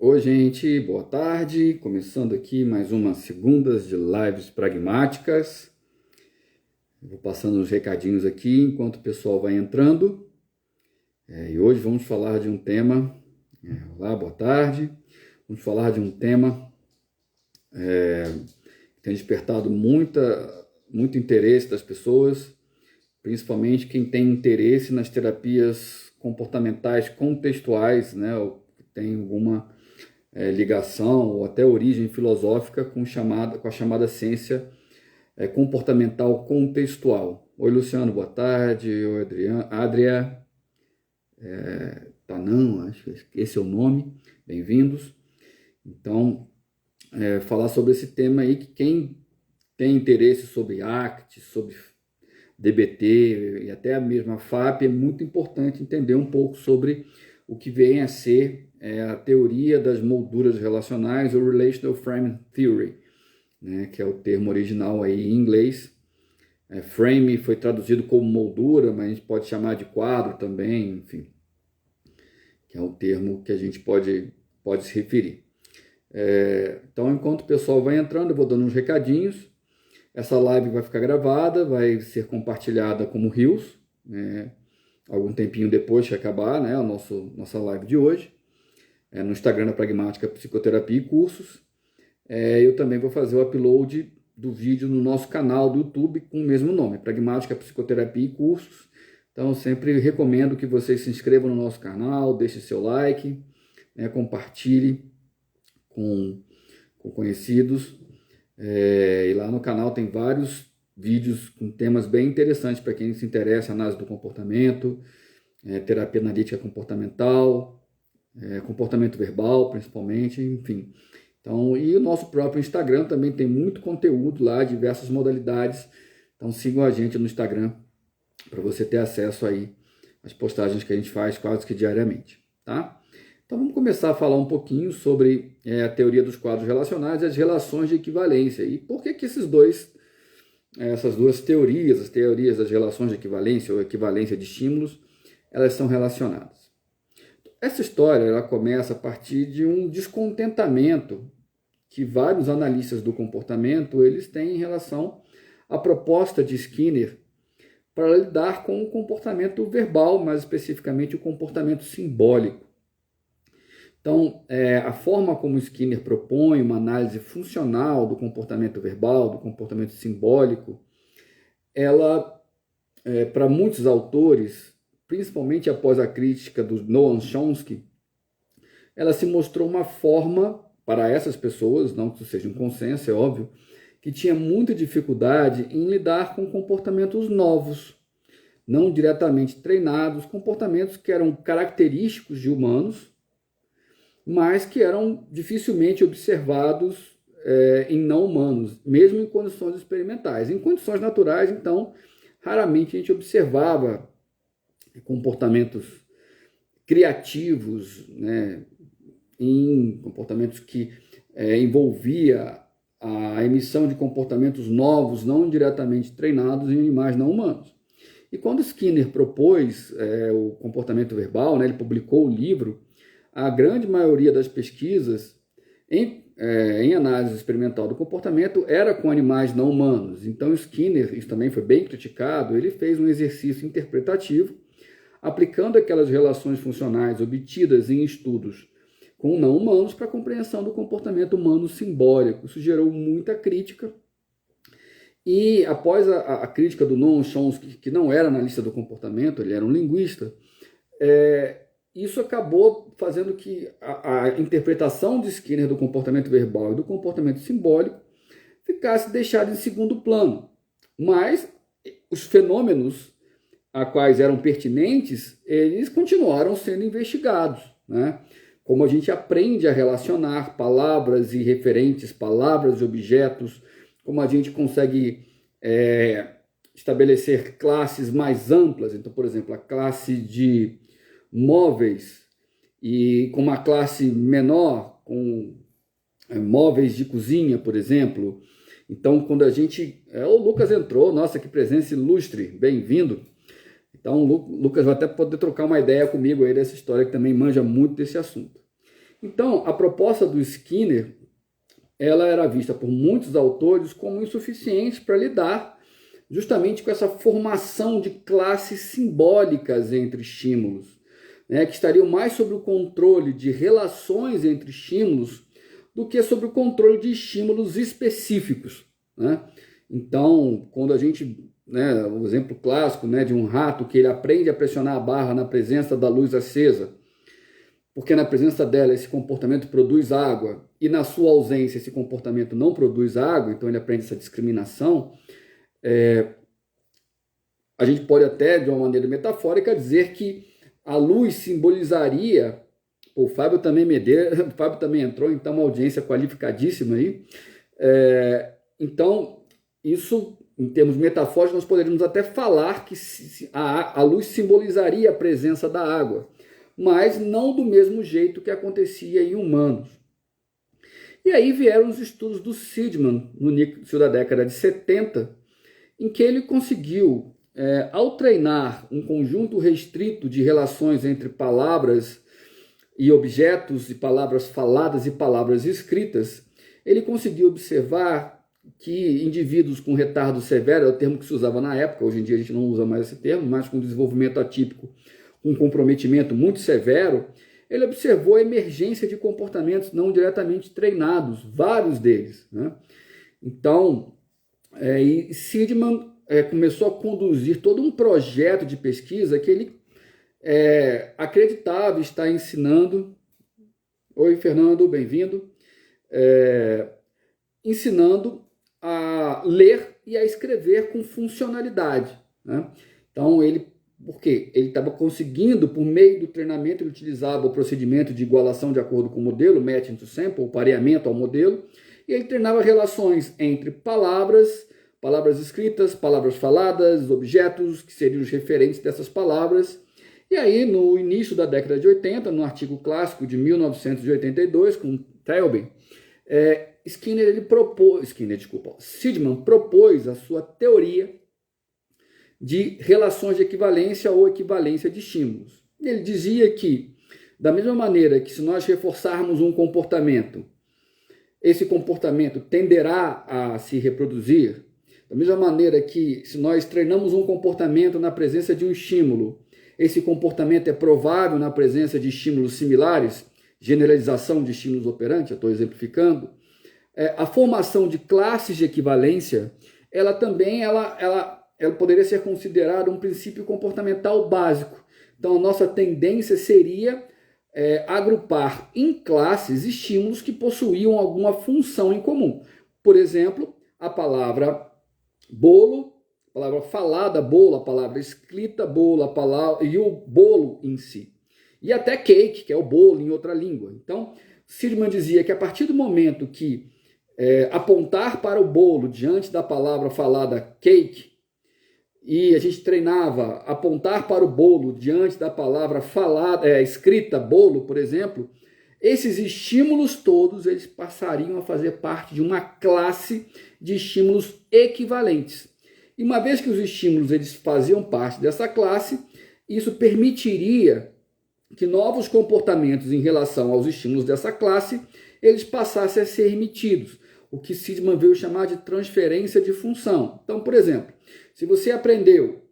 Oi, gente, boa tarde. Começando aqui mais uma segundas de lives pragmáticas. Vou passando os recadinhos aqui enquanto o pessoal vai entrando. E hoje vamos falar de um tema. Olá, boa tarde. Vamos falar de um tema que tem despertado muito interesse das pessoas, principalmente quem tem interesse nas terapias comportamentais contextuais, né? Ou tem alguma ligação ou até origem filosófica com a chamada ciência comportamental contextual. Oi, Luciano, boa tarde. Oi, Adria. Tanã, acho que esse é o nome. Bem-vindos. Então, falar sobre esse tema aí, que quem tem interesse sobre ACT, sobre DBT e até a mesma FAP, é muito importante entender um pouco sobre o que vem a ser a teoria das molduras relacionais, ou Relational Frame Theory, né, que é o termo original aí em inglês. Frame foi traduzido como moldura, mas a gente pode chamar de quadro também, enfim, que é o termo que a gente pode se referir. Então, enquanto o pessoal vai entrando, eu vou dando uns recadinhos. Essa live vai ficar gravada, vai ser compartilhada como Reels, né, algum tempinho depois que acabar, né, nossa live de hoje, no Instagram da Pragmática Psicoterapia e Cursos. Eu também vou fazer o upload do vídeo no nosso canal do YouTube com o mesmo nome, Pragmática Psicoterapia e Cursos. Então, eu sempre recomendo que vocês se inscrevam no nosso canal, deixem seu like, né, compartilhe com conhecidos. E lá no canal tem vários vídeos com temas bem interessantes para quem se interessa, análise do comportamento, terapia analítica comportamental, comportamento verbal, principalmente, enfim. Então, e o nosso próprio Instagram também tem muito conteúdo lá, diversas modalidades. Então, sigam a gente no Instagram para você ter acesso aí às postagens que a gente faz quase que diariamente, tá? Então, vamos começar a falar um pouquinho sobre a teoria dos quadros relacionais e as relações de equivalência. E por que essas duas teorias, as teorias das relações de equivalência ou equivalência de estímulos, elas são relacionadas? Essa história ela começa a partir de um descontentamento que vários analistas do comportamento eles têm em relação à proposta de Skinner para lidar com o comportamento verbal, mais especificamente o comportamento simbólico. Então, a forma como Skinner propõe uma análise funcional do comportamento verbal, do comportamento simbólico, ela, para muitos autores, principalmente após a crítica do Noam Chomsky, ela se mostrou uma forma, para essas pessoas, não que isso seja um consenso, é óbvio, que tinha muita dificuldade em lidar com comportamentos novos, não diretamente treinados, comportamentos que eram característicos de humanos, mas que eram dificilmente observados em não humanos, mesmo em condições experimentais. Em condições naturais, então, raramente a gente observava comportamentos criativos, né, em comportamentos que envolvia a emissão de comportamentos novos, não diretamente treinados em animais não humanos. E quando Skinner propôs o comportamento verbal, né, ele publicou o livro, a grande maioria das pesquisas em análise experimental do comportamento era com animais não humanos. Então Skinner, isso também foi bem criticado, ele fez um exercício interpretativo aplicando aquelas relações funcionais obtidas em estudos com não humanos para a compreensão do comportamento humano simbólico. Isso gerou muita crítica. E após a crítica do Noam Chomsky, que não era analista do comportamento, ele era um linguista, isso acabou fazendo que a interpretação de Skinner do comportamento verbal e do comportamento simbólico ficasse deixada em segundo plano. Mas os fenômenos a quais eram pertinentes, eles continuaram sendo investigados, né? Como a gente aprende a relacionar palavras e referentes, palavras e objetos, como a gente consegue estabelecer classes mais amplas. Então, por exemplo, a classe de móveis e com uma classe menor, com móveis de cozinha, por exemplo. Então, quando a gente... o Lucas entrou, nossa, que presença ilustre, bem-vindo. Então, o Lucas vai até poder trocar uma ideia comigo aí dessa história, que também manja muito desse assunto. Então, a proposta do Skinner, ela era vista por muitos autores como insuficiente para lidar justamente com essa formação de classes simbólicas entre estímulos, né, que estariam mais sobre o controle de relações entre estímulos do que sobre o controle de estímulos específicos, né? Então, quando a gente, né, o exemplo clássico, né, de um rato que ele aprende a pressionar a barra na presença da luz acesa, porque na presença dela esse comportamento produz água e na sua ausência esse comportamento não produz água, então ele aprende essa discriminação. A gente pode até, de uma maneira metafórica, dizer que a luz simbolizaria... O Fábio também entrou, então uma audiência qualificadíssima aí. Então, isso, em termos metafóricos, nós poderíamos até falar que a luz simbolizaria a presença da água, mas não do mesmo jeito que acontecia em humanos. E aí vieram os estudos do Seidman, no início da década de 70, em que ele conseguiu, ao treinar um conjunto restrito de relações entre palavras e objetos, e palavras faladas e palavras escritas, ele conseguiu observar que indivíduos com retardo severo, é o termo que se usava na época, hoje em dia a gente não usa mais esse termo, mas com desenvolvimento atípico, com comprometimento muito severo, ele observou a emergência de comportamentos não diretamente treinados, vários deles, né? Então, Seidman começou a conduzir todo um projeto de pesquisa que ele acreditava estar ensinando. Oi, Fernando, bem-vindo. Ensinando a ler e a escrever com funcionalidade, né? Então, por quê? Ele estava conseguindo, por meio do treinamento, ele utilizava o procedimento de igualação de acordo com o modelo, matching to sample, o pareamento ao modelo, e ele treinava relações entre palavras escritas, palavras faladas, objetos que seriam os referentes dessas palavras. E aí, no início da década de 80, no artigo clássico de 1982, com Tailby, Seidman propôs a sua teoria de relações de equivalência ou equivalência de estímulos. Ele dizia que, da mesma maneira que se nós reforçarmos um comportamento, esse comportamento tenderá a se reproduzir, da mesma maneira que se nós treinamos um comportamento na presença de um estímulo, esse comportamento é provável na presença de estímulos similares, generalização de estímulos operantes, eu estou exemplificando, a formação de classes de equivalência, ela também ela poderia ser considerada um princípio comportamental básico. Então, a nossa tendência seria agrupar em classes estímulos que possuíam alguma função em comum. Por exemplo, a palavra bolo, a palavra falada bolo, a palavra escrita bolo, a palavra e o bolo em si. E até cake, que é o bolo em outra língua. Então, Seidman dizia que a partir do momento que apontar para o bolo diante da palavra falada cake, e a gente treinava apontar para o bolo diante da palavra falada, escrita bolo, por exemplo, esses estímulos todos eles passariam a fazer parte de uma classe de estímulos equivalentes. E uma vez que os estímulos eles faziam parte dessa classe, isso permitiria que novos comportamentos em relação aos estímulos dessa classe eles passassem a ser emitidos, o que Seidman veio chamar de transferência de função. Então, por exemplo, se você aprendeu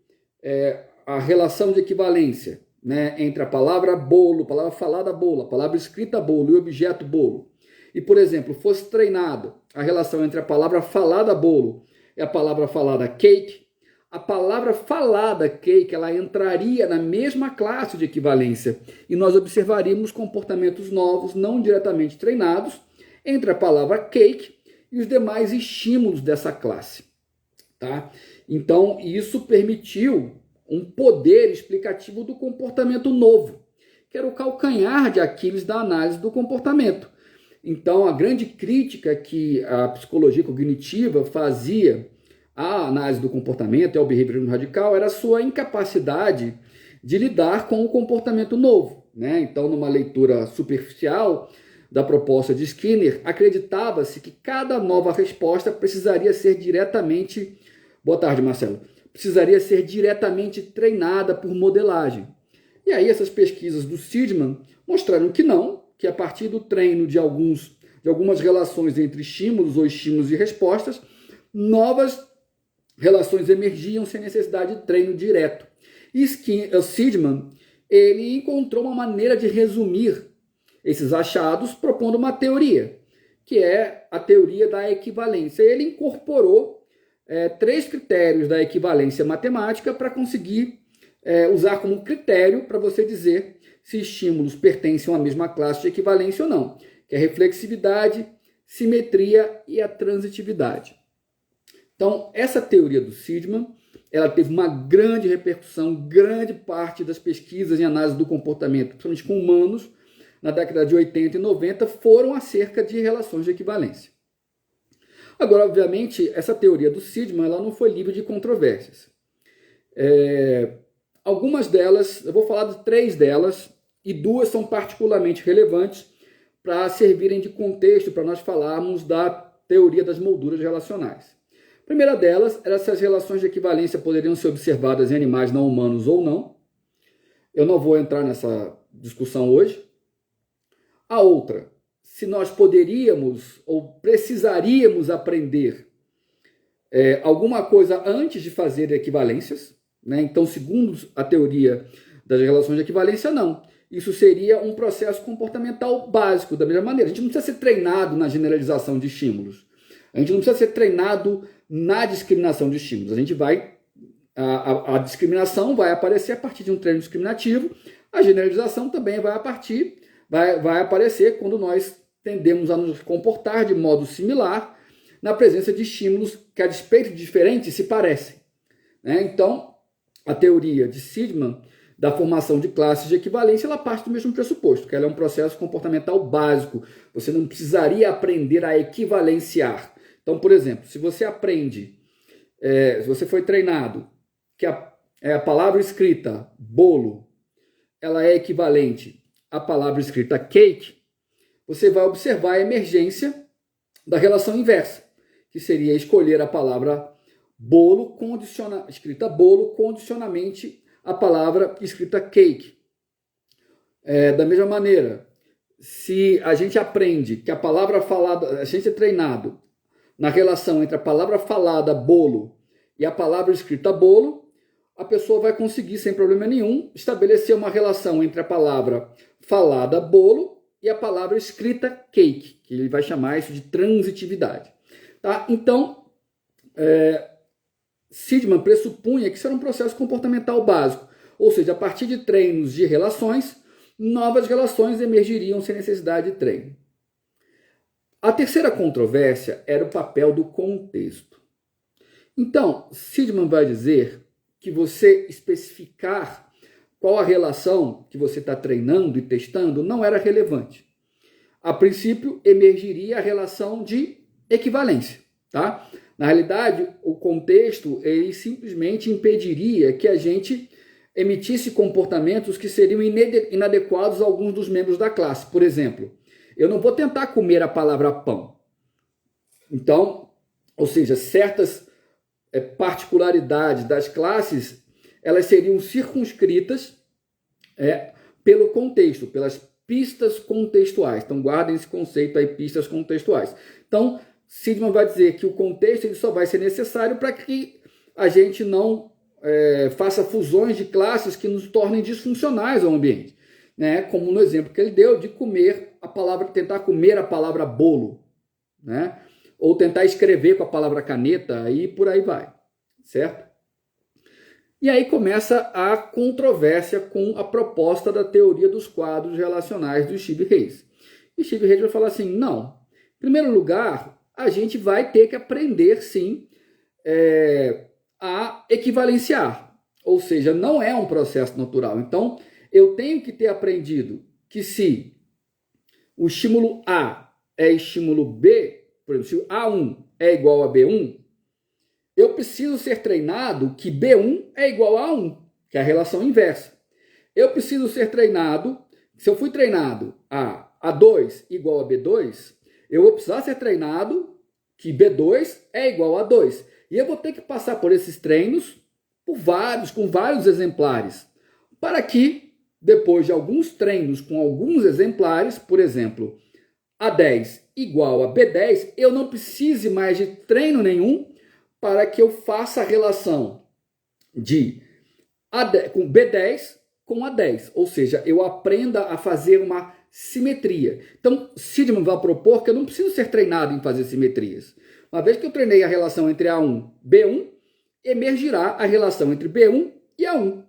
a relação de equivalência, né, entre a palavra bolo, a palavra falada bolo, a palavra escrita bolo e o objeto bolo, e, por exemplo, fosse treinado a relação entre a palavra falada bolo e a palavra falada cake, a palavra falada cake ela entraria na mesma classe de equivalência e nós observaríamos comportamentos novos, não diretamente treinados, entre a palavra cake e os demais estímulos dessa classe. Tá? Então, isso permitiu um poder explicativo do comportamento novo, que era o calcanhar de Aquiles da análise do comportamento. Então, a grande crítica que a psicologia cognitiva fazia à análise do comportamento e ao behaviorismo radical era a sua incapacidade de lidar com o comportamento novo, né? Então, numa leitura superficial da proposta de Skinner, acreditava-se que cada nova resposta precisaria ser diretamente... Boa tarde, Marcelo. Precisaria ser diretamente treinada por modelagem. E aí essas pesquisas do Seidman mostraram que não, que a partir do treino de algumas relações entre estímulos ou estímulos e respostas, novas relações emergiam sem necessidade de treino direto. E Seidman, ele encontrou uma maneira de resumir esses achados propondo uma teoria, que é a teoria da equivalência. Ele incorporou 3 critérios da equivalência matemática para conseguir usar como critério para você dizer se estímulos pertencem à mesma classe de equivalência ou não, que é a reflexividade, simetria e a transitividade. Então, essa teoria do Seidman, ela teve uma grande repercussão, grande parte das pesquisas em análise do comportamento, principalmente com humanos, na década de 80 e 90, foram acerca de relações de equivalência. Agora, obviamente, essa teoria do Seidman, ela não foi livre de controvérsias. Algumas delas, eu vou falar de 3 delas, e 2 são particularmente relevantes para servirem de contexto para nós falarmos da teoria das molduras relacionais. A primeira delas era se as relações de equivalência poderiam ser observadas em animais não humanos ou não. Eu não vou entrar nessa discussão hoje. A outra, se nós poderíamos ou precisaríamos aprender alguma coisa antes de fazer equivalências, né? Então, segundo a teoria das relações de equivalência, não. Isso seria um processo comportamental básico, da mesma maneira. A gente não precisa ser treinado na generalização de estímulos. A gente não precisa ser treinado na discriminação de estímulos. A discriminação vai aparecer a partir de um treino discriminativo. A generalização também vai aparecer quando nós tendemos a nos comportar de modo similar na presença de estímulos que, a despeito de diferentes, se parecem. Né? Então, a teoria de Seidman da formação de classes de equivalência, ela parte do mesmo pressuposto, que ela é um processo comportamental básico. Você não precisaria aprender a equivalenciar. Então, por exemplo, se você se você foi treinado que a palavra escrita bolo, ela é equivalente à palavra escrita cake, você vai observar a emergência da relação inversa, que seria escolher a palavra bolo, escrita bolo, condicionalmente a palavra escrita cake. Da mesma maneira, se a gente aprende que a palavra falada, a gente é treinado na relação entre a palavra falada bolo e a palavra escrita bolo, a pessoa vai conseguir, sem problema nenhum, estabelecer uma relação entre a palavra falada bolo e a palavra escrita cake, que ele vai chamar isso de transitividade. Tá? Então, Seidman pressupunha que isso era um processo comportamental básico, ou seja, a partir de treinos de relações, novas relações emergiriam sem necessidade de treino. A terceira controvérsia era o papel do contexto. Então, Seidman vai dizer que você especificar qual a relação que você está treinando e testando não era relevante. A princípio, emergiria a relação de equivalência, tá? Na realidade, o contexto ele simplesmente impediria que a gente emitisse comportamentos que seriam inadequados a alguns dos membros da classe. Por exemplo, eu não vou tentar comer a palavra pão. Então, ou seja, certas particularidades das classes, elas seriam circunscritas pelo contexto, pelas pistas contextuais. Então, guardem esse conceito aí, pistas contextuais. Então, Seidman vai dizer que o contexto ele só vai ser necessário para que a gente não faça fusões de classes que nos tornem disfuncionais ao ambiente, né? Como no exemplo que ele deu de tentar comer a palavra bolo, né? Ou tentar escrever com a palavra caneta e por aí vai, certo? E aí começa a controvérsia com a proposta da teoria dos quadros relacionais do Steve Hayes. E Steve Hayes vai falar assim, não, em primeiro lugar, a gente vai ter que aprender, sim, a equivalenciar. Ou seja, não é um processo natural. Então, eu tenho que ter aprendido que se o estímulo A é estímulo B, por exemplo, se o A1 é igual a B1, eu preciso ser treinado que B1 é igual a A1, que é a relação inversa. Eu preciso ser treinado, se eu fui treinado a A2 igual a B2, eu vou precisar ser treinado que B2 é igual a 2. E eu vou ter que passar por esses treinos com vários exemplares, para que depois de alguns treinos com alguns exemplares, por exemplo, A10 igual a B10, eu não precise mais de treino nenhum para que eu faça a relação de com B10 com A10, ou seja, eu aprenda a fazer uma simetria. Então, Siedman vai propor que eu não preciso ser treinado em fazer simetrias. Uma vez que eu treinei a relação entre A1 e B1, emergirá a relação entre B1 e A1,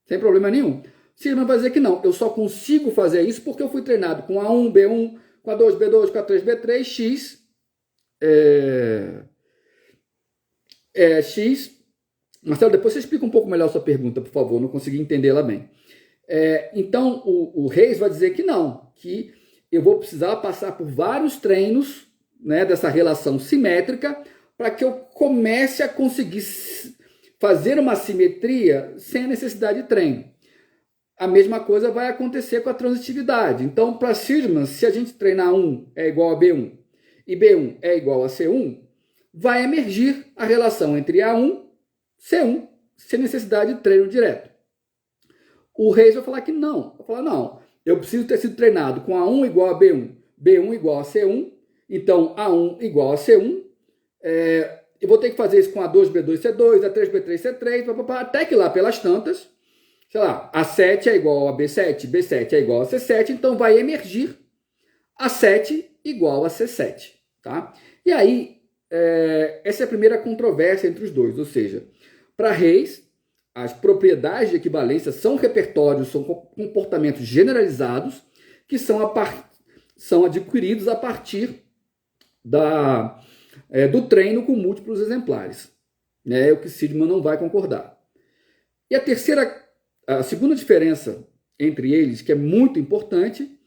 sem problema nenhum. Siedman vai dizer que não, eu só consigo fazer isso porque eu fui treinado com A1, B1, com A2, B2, com A3, B3, X, X. Marcelo, depois você explica um pouco melhor a sua pergunta, por favor, não consegui entendê-la bem. Então, o Reis vai dizer que não, que eu vou precisar passar por vários treinos, né, dessa relação simétrica para que eu comece a conseguir fazer uma simetria sem a necessidade de treino. A mesma coisa vai acontecer com a transitividade. Então, para Siedman, se a gente treinar 1 é igual a B1 e B1 é igual a C1, vai emergir a relação entre A1 e C1, sem necessidade de treino direto. O Reis vai falar que não. Vai falar, não, eu preciso ter sido treinado com A1 igual a B1, B1 igual a C1, então A1 igual a C1, eu vou ter que fazer isso com A2, B2, C2, A3, B3, C3, até que lá pelas tantas, sei lá, A7 é igual a B7, B7 é igual a C7, então vai emergir A7 igual a C7, tá? E aí, essa é a primeira controvérsia entre os dois, ou seja, para Reis, as propriedades de equivalência são repertórios, são comportamentos generalizados que são adquiridos a partir do treino com múltiplos exemplares. É o que Siedman não vai concordar. E a segunda diferença entre eles, que é muito importante,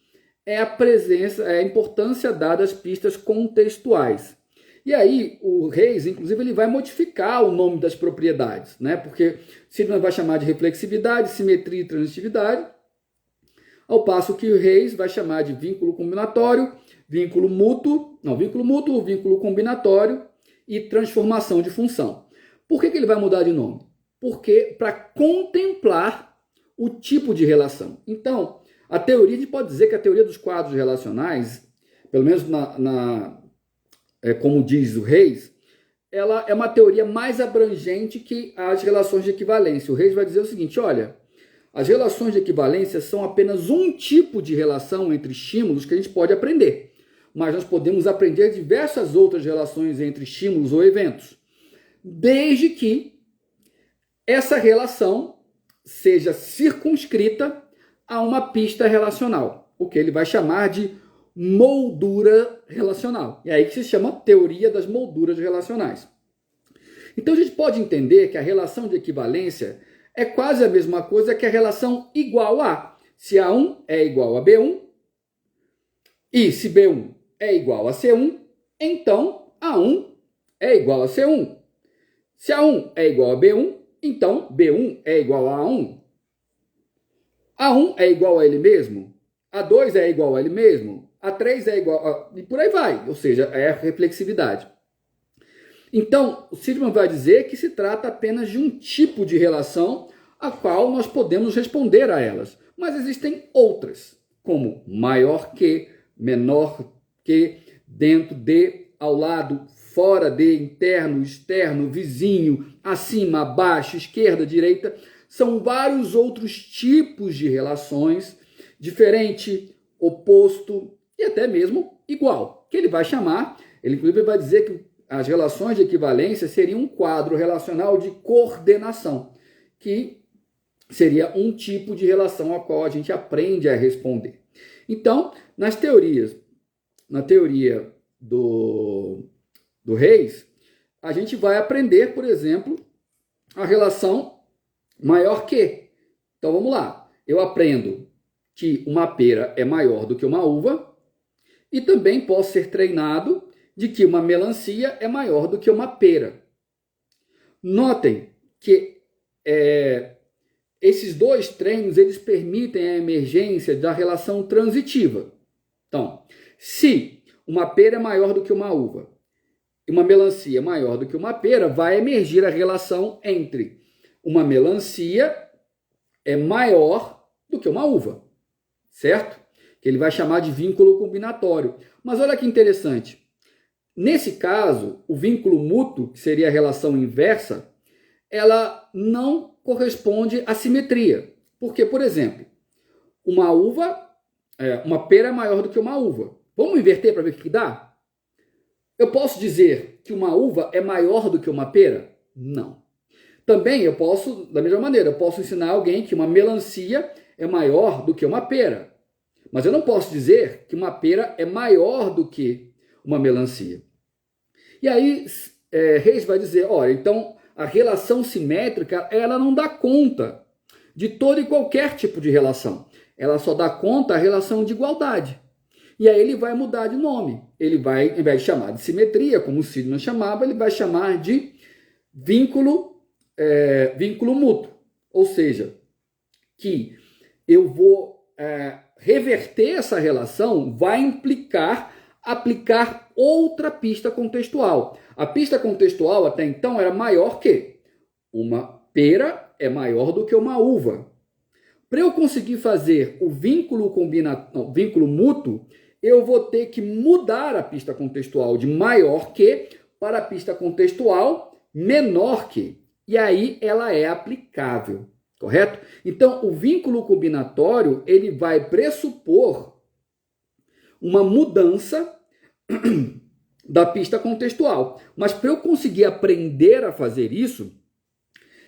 é a importância dada às pistas contextuais. E aí, o Reis, inclusive, ele vai modificar o nome das propriedades, né? Porque Siedman vai chamar de reflexividade, simetria e transitividade, ao passo que o Reis vai chamar de vínculo combinatório, vínculo mútuo, vínculo combinatório e transformação de função. Por que ele vai mudar de nome? Porque para contemplar o tipo de relação. Então, a gente pode dizer que a teoria dos quadros relacionais, pelo menos como diz o Reis, ela é uma teoria mais abrangente que as relações de equivalência. O Reis vai dizer o seguinte, olha, as relações de equivalência são apenas um tipo de relação entre estímulos que a gente pode aprender, mas nós podemos aprender diversas outras relações entre estímulos ou eventos, desde que essa relação seja circunscrita a uma pista relacional, o que ele vai chamar de moldura relacional. É aí que se chama teoria das molduras relacionais. Então a gente pode entender que a relação de equivalência é quase a mesma coisa que a relação igual a. Se A1 é igual a B1 e se B1 é igual a C1, então A1 é igual a C1. Se A1 é igual a B1, então B1 é igual a A1. A1 é igual a ele mesmo, A2 é igual a ele mesmo, A3 é igual a... e por aí vai, ou seja, é a reflexividade. Então, o Siedman vai dizer que se trata apenas de um tipo de relação a qual nós podemos responder a elas. Mas existem outras, como maior que, menor que, dentro de, ao lado, fora de, interno, externo, vizinho, acima, abaixo, esquerda, direita. São vários outros tipos de relações, diferente, oposto e até mesmo igual, que ele vai chamar, ele inclusive vai dizer que as relações de equivalência seriam um quadro relacional de coordenação, que seria um tipo de relação a qual a gente aprende a responder. Então, na teoria do Reis, a gente vai aprender, por exemplo, a relação maior que. Então, vamos lá. Eu aprendo que uma pera é maior do que uma uva e também posso ser treinado de que uma melancia é maior do que uma pera. Notem que esses dois treinos eles permitem a emergência da relação transitiva. Então, se uma pera é maior do que uma uva e uma melancia é maior do que uma pera, vai emergir a relação entre uma melancia é maior do que uma uva, certo? Que ele vai chamar de vínculo combinatório. Mas olha que interessante. Nesse caso, o vínculo mútuo, que seria a relação inversa, ela não corresponde à simetria. Porque, por exemplo, uma pera é maior do que uma uva. Vamos inverter para ver o que dá? Eu posso dizer que uma uva é maior do que uma pera? Não. Também eu posso, da mesma maneira, eu posso ensinar alguém que uma melancia é maior do que uma pera. Mas eu não posso dizer que uma pera é maior do que uma melancia. E aí, Reis vai dizer, olha, então a relação simétrica, ela não dá conta de todo e qualquer tipo de relação. Ela só dá conta da relação de igualdade. E aí ele vai mudar de nome. Ele vai, ao invés de chamar de simetria, como o Sidman chamava, ele vai chamar de vínculo mútuo. Ou seja, que eu vou reverter essa relação, vai implicar aplicar outra pista contextual. A pista contextual até então era maior que uma pera é maior do que uma uva. Para eu conseguir fazer o vínculo mútuo, eu vou ter que mudar a pista contextual de maior que para a pista contextual menor que. E aí ela é aplicável, correto? Então, o vínculo combinatório, ele vai pressupor uma mudança da pista contextual. Mas para eu conseguir aprender a fazer isso,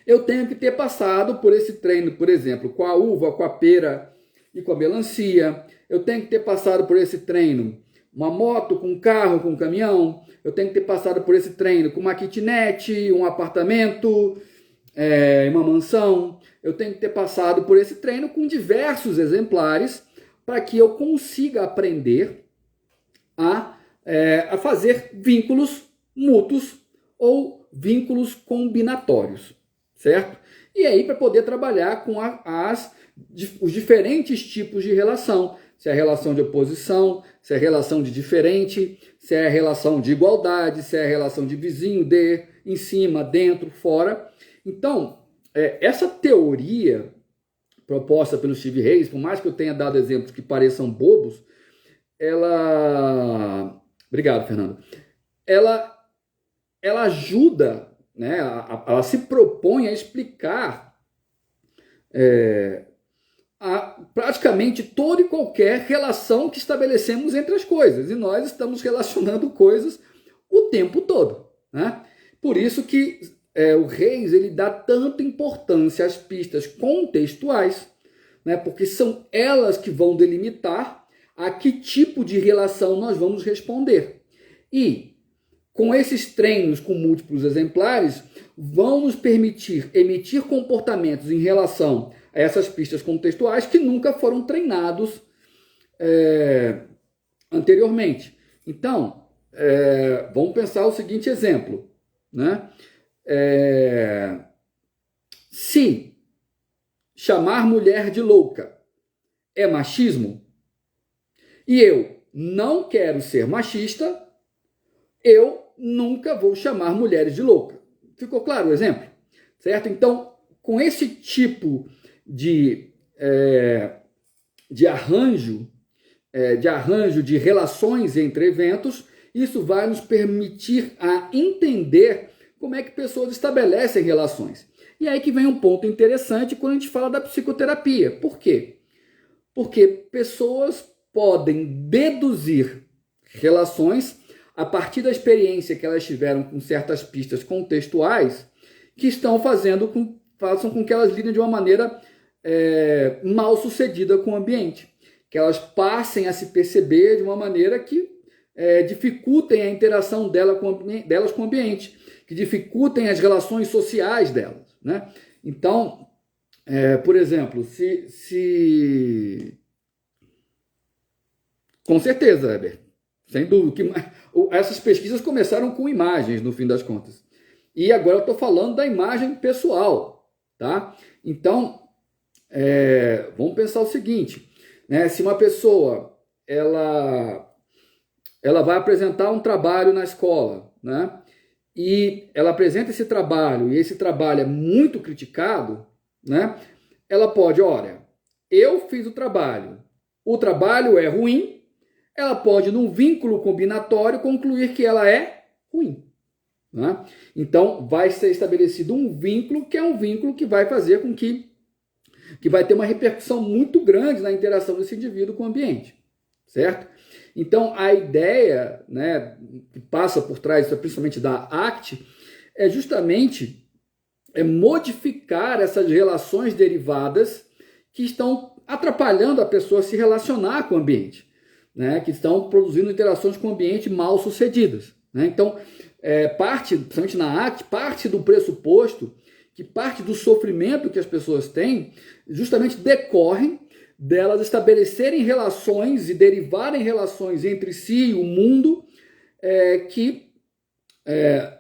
eu tenho que ter passado por esse treino, por exemplo, com a uva, com a pera e com a melancia. Eu tenho que ter passado por esse treino uma moto, com um carro, com um caminhão. Eu tenho que ter passado por esse treino com uma kitnet, um apartamento, uma mansão. Eu tenho que ter passado por esse treino com diversos exemplares para que eu consiga aprender a fazer vínculos mútuos ou vínculos combinatórios, certo? E aí para poder trabalhar com os diferentes tipos de relação, se é a relação de oposição, se é a relação de diferente, se é a relação de igualdade, se é a relação de vizinho, de, em cima, dentro, fora. Então, essa teoria proposta pelo Steve Reis, por mais que eu tenha dado exemplos que pareçam bobos, ela... Obrigado, Fernando. Ela ajuda, né? Ela se propõe a explicar praticamente toda e qualquer relação que estabelecemos entre as coisas. E nós estamos relacionando coisas o tempo todo, né? Por isso que o Reis ele dá tanta importância às pistas contextuais, né? Porque são elas que vão delimitar a que tipo de relação nós vamos responder. E com esses treinos com múltiplos exemplares, vão nos permitir emitir comportamentos em relação a essas pistas contextuais que nunca foram treinados anteriormente. Então, vamos pensar o seguinte exemplo, né? Se chamar mulher de louca é machismo, e eu não quero ser machista, eu nunca vou chamar mulheres de louca. Ficou claro o exemplo? Certo? Então, com esse tipo de arranjo de relações entre eventos, isso vai nos permitir a entender como é que pessoas estabelecem relações. E aí que vem um ponto interessante quando a gente fala da psicoterapia. Por quê? Porque pessoas podem deduzir relações a partir da experiência que elas tiveram com certas pistas contextuais que estão façam com que elas lidem de uma maneira mal sucedida com o ambiente. Que elas passem a se perceber de uma maneira que dificultem a interação delas com o ambiente, que dificultem as relações sociais delas, né? Então, por exemplo, com certeza, Herbert, sem dúvida, essas pesquisas começaram com imagens, no fim das contas. E agora eu estou falando da imagem pessoal, tá? Então, vamos pensar o seguinte, né? Se uma pessoa ela vai apresentar um trabalho na escola, né? E ela apresenta esse trabalho, e esse trabalho é muito criticado, né? Ela pode, olha, eu fiz o trabalho é ruim, ela pode, num vínculo combinatório, concluir que ela é ruim. Né? Então, vai ser estabelecido um vínculo que é um vínculo que vai fazer com que vai ter uma repercussão muito grande na interação desse indivíduo com o ambiente, certo? Então, a ideia, né, que passa por trás, principalmente da ACT, é justamente modificar essas relações derivadas que estão atrapalhando a pessoa a se relacionar com o ambiente, né, que estão produzindo interações com o ambiente mal sucedidas. Né? Então, principalmente na ACT, parte do pressuposto que parte do sofrimento que as pessoas têm justamente decorrem delas estabelecerem relações e derivarem relações entre si e o mundo que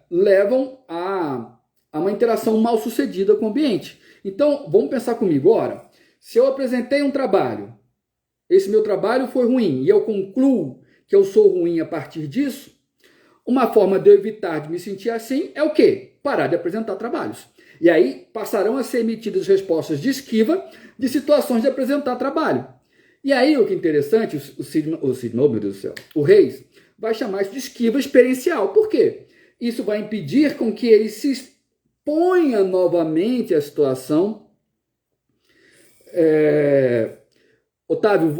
levam a uma interação mal sucedida com o ambiente. Então, vamos pensar comigo, ora, se eu apresentei um trabalho, esse meu trabalho foi ruim e eu concluo que eu sou ruim a partir disso, uma forma de eu evitar de me sentir assim é o quê? Parar de apresentar trabalhos. E aí passarão a ser emitidas respostas de esquiva de situações de apresentar trabalho. E aí o que é interessante, oh, meu Deus do céu, o Reis vai chamar isso de esquiva experiencial. Por quê? Isso vai impedir com que ele se exponha novamente à situação. Otávio,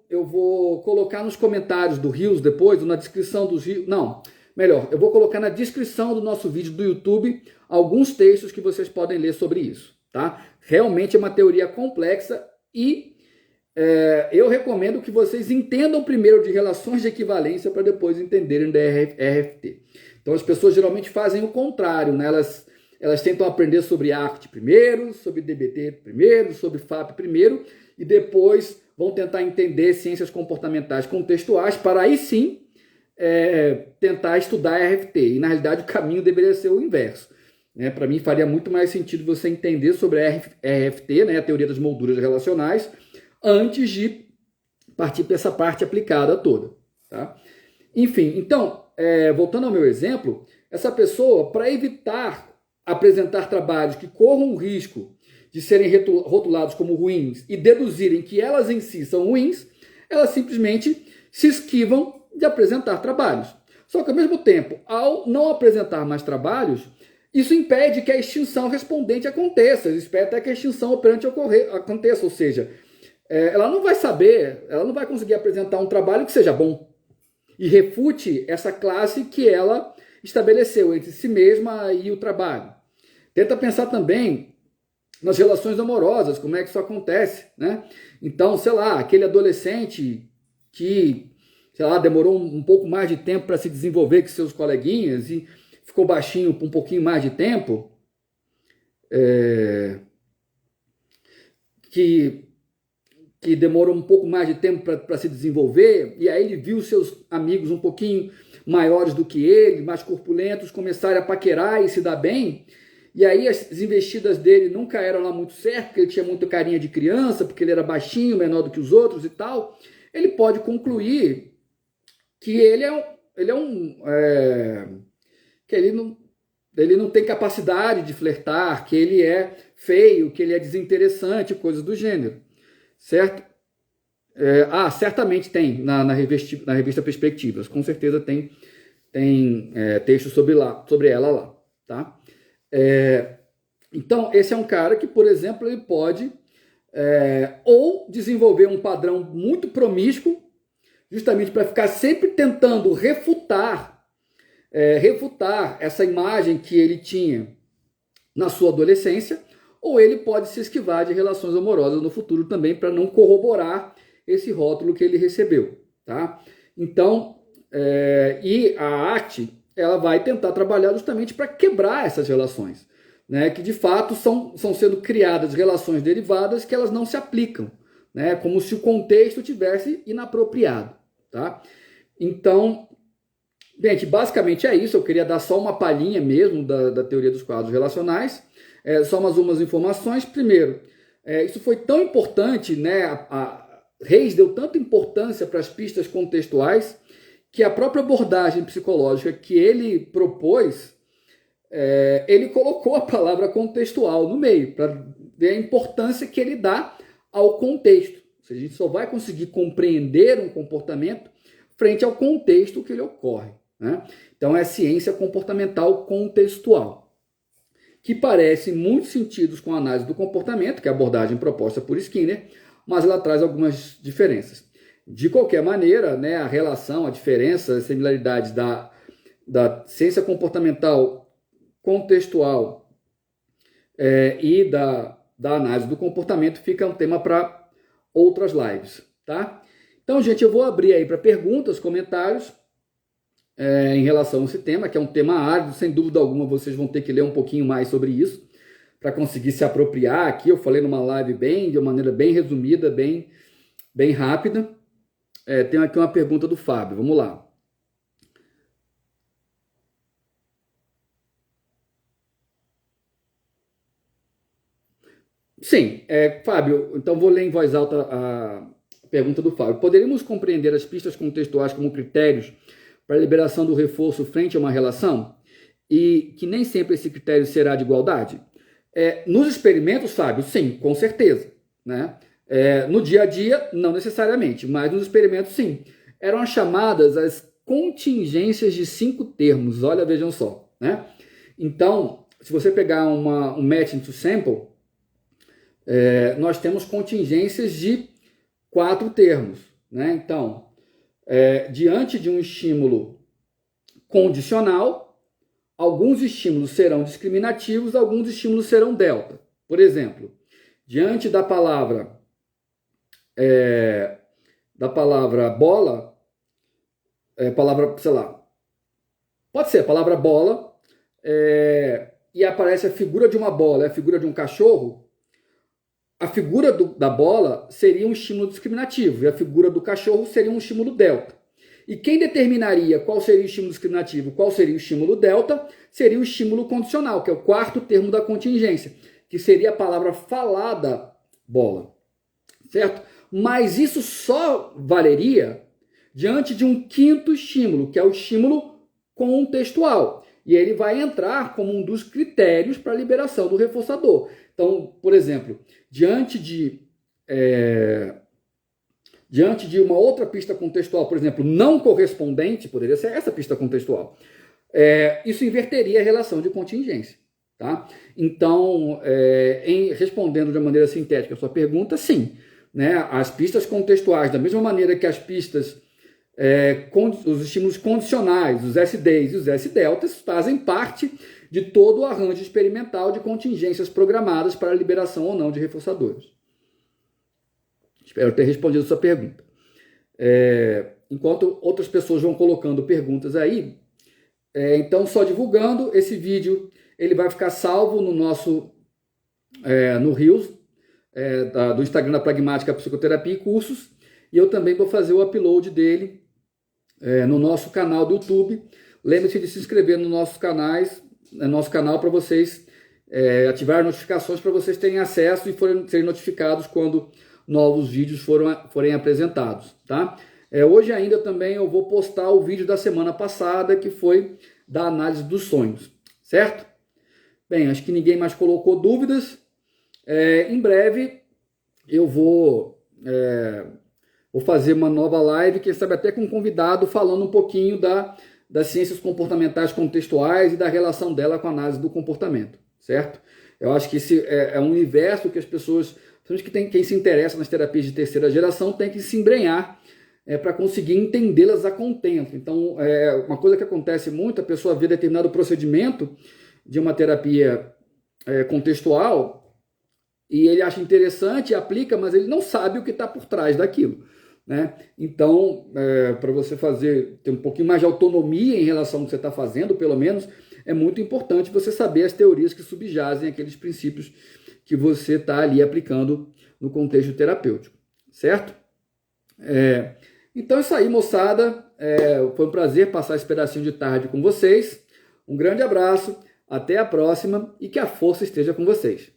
eu vou colocar nos comentários do Rios depois, ou na descrição dos Rios. Não, melhor, eu vou colocar na descrição do nosso vídeo do YouTube alguns textos que vocês podem ler sobre isso, tá? Realmente é uma teoria complexa e eu recomendo que vocês entendam primeiro de relações de equivalência para depois entenderem da RFT. Então as pessoas geralmente fazem o contrário, né? Elas tentam aprender sobre ACT primeiro, sobre DBT primeiro, sobre FAP primeiro e depois vão tentar entender ciências comportamentais contextuais para aí sim tentar estudar RFT. E na realidade o caminho deveria ser o inverso. Né? Para mim faria muito mais sentido você entender sobre a RFT, né? A teoria das molduras relacionais, antes de partir para essa parte aplicada toda. Tá? Enfim, então, voltando ao meu exemplo, essa pessoa, para evitar apresentar trabalhos que corram o risco de serem rotulados como ruins e deduzirem que elas em si são ruins, elas simplesmente se esquivam de apresentar trabalhos. Só que, ao mesmo tempo, ao não apresentar mais trabalhos, isso impede que a extinção respondente aconteça, impede até que a extinção operante aconteça, ou seja, ela não vai saber, ela não vai conseguir apresentar um trabalho que seja bom e refute essa classe que ela estabeleceu entre si mesma e o trabalho. Tenta pensar também nas relações amorosas, como é que isso acontece, né? Então, sei lá, aquele adolescente que, sei lá, demorou um pouco mais de tempo para se desenvolver com seus coleguinhas e ficou baixinho por um pouquinho mais de tempo, que demorou um pouco mais de tempo para se desenvolver, e aí ele viu seus amigos um pouquinho maiores do que ele, mais corpulentos, começarem a paquerar e se dar bem, e aí as investidas dele nunca eram lá muito certo, porque ele tinha muita carinha de criança, porque ele era baixinho, menor do que os outros e tal. Ele pode concluir que que ele não tem capacidade de flertar, que ele é feio, que ele é desinteressante, coisas do gênero, certo? Certamente tem na revista Perspectivas, com certeza tem texto sobre ela lá, tá? Então, esse é um cara que, por exemplo, ele pode ou desenvolver um padrão muito promíscuo, justamente para ficar sempre tentando refutar essa imagem que ele tinha na sua adolescência, ou ele pode se esquivar de relações amorosas no futuro também, para não corroborar esse rótulo que ele recebeu. Tá? Então, e a ACT, ela vai tentar trabalhar justamente para quebrar essas relações, né, que de fato são sendo criadas relações derivadas que elas não se aplicam, né, como se o contexto tivesse inapropriado. Tá? Então, gente, basicamente é isso. Eu queria dar só uma palhinha mesmo da teoria dos quadros relacionais, só umas informações. Primeiro, isso foi tão importante, né, a Reis deu tanta importância para as pistas contextuais, que a própria abordagem psicológica que ele propôs, ele colocou a palavra contextual no meio, para ver a importância que ele dá ao contexto. Ou seja, a gente só vai conseguir compreender um comportamento frente ao contexto que ele ocorre, né? Então, é ciência comportamental contextual, que parece em muitos sentidos com a análise do comportamento, que é a abordagem proposta por Skinner, mas ela traz algumas diferenças. De qualquer maneira, né, a relação, a diferença, as similaridades da ciência comportamental contextual e da análise do comportamento fica um tema para outras lives, tá? Então, gente, eu vou abrir aí para perguntas, comentários em relação a esse tema, que é um tema árido, sem dúvida alguma vocês vão ter que ler um pouquinho mais sobre isso para conseguir se apropriar. Aqui eu falei numa live de uma maneira bem resumida, bem rápida. Tem aqui uma pergunta do Fábio, vamos lá. Sim, Fábio, então vou ler em voz alta a pergunta do Fábio. Poderíamos compreender as pistas contextuais como critérios para a liberação do reforço frente a uma relação? E que nem sempre esse critério será de igualdade? Nos experimentos, Fábio, sim, com certeza, né? No dia a dia, não necessariamente, mas nos experimentos, sim. Eram as chamadas as contingências de 5 termos, olha, vejam só, né? Então, se você pegar um matching to sample, nós temos contingências de 4 termos, né? Então, diante de um estímulo condicional, alguns estímulos serão discriminativos, alguns estímulos serão delta. Por exemplo, diante da palavra bola, sei lá, pode ser a palavra bola, e aparece a figura de uma bola, a figura de um cachorro, a figura da bola seria um estímulo discriminativo e a figura do cachorro seria um estímulo delta. E quem determinaria qual seria o estímulo discriminativo, qual seria o estímulo delta, seria o estímulo condicional, que é o 4º termo da contingência, que seria a palavra falada bola, certo? Mas isso só valeria diante de um 5º estímulo, que é o estímulo contextual. E ele vai entrar como um dos critérios para a liberação do reforçador. Então, por exemplo, diante de uma outra pista contextual, por exemplo, não correspondente, poderia ser essa pista contextual, isso inverteria a relação de contingência. Tá? Então, respondendo de uma maneira sintética a sua pergunta, sim, né? As pistas contextuais, da mesma maneira que as pistas, os estímulos condicionais, os SDs e os S-deltas, fazem parte de todo o arranjo experimental de contingências programadas para a liberação ou não de reforçadores. Espero ter respondido a sua pergunta. Enquanto outras pessoas vão colocando perguntas aí, então só divulgando, esse vídeo ele vai ficar salvo no nosso no Reels do Instagram da Pragmática Psicoterapia e Cursos, e eu também vou fazer o upload dele no nosso canal do YouTube. Lembre-se de se inscrever no nosso canal para vocês ativar notificações, para vocês terem acesso e serem notificados quando novos vídeos forem apresentados, tá? Hoje ainda também eu vou postar o vídeo da semana passada, que foi da análise dos sonhos, certo? Bem, acho que ninguém mais colocou dúvidas. Em breve eu vou fazer uma nova live, quem sabe até com um convidado, falando um pouquinho das ciências comportamentais contextuais e da relação dela com a análise do comportamento, certo? Eu acho que esse é um universo que as pessoas, principalmente quem se interessa nas terapias de terceira geração, tem que se embrenhar para conseguir entendê-las a contento. Então, uma coisa que acontece muito, a pessoa vê determinado procedimento de uma terapia contextual e ele acha interessante, aplica, mas ele não sabe o que está por trás daquilo, né? Então, para você ter um pouquinho mais de autonomia em relação ao que você está fazendo, pelo menos, é muito importante você saber as teorias que subjazem aqueles princípios que você está ali aplicando no contexto terapêutico, certo? Então é isso aí, moçada. Foi um prazer passar esse pedacinho de tarde com vocês. Um grande abraço, até a próxima e que a força esteja com vocês.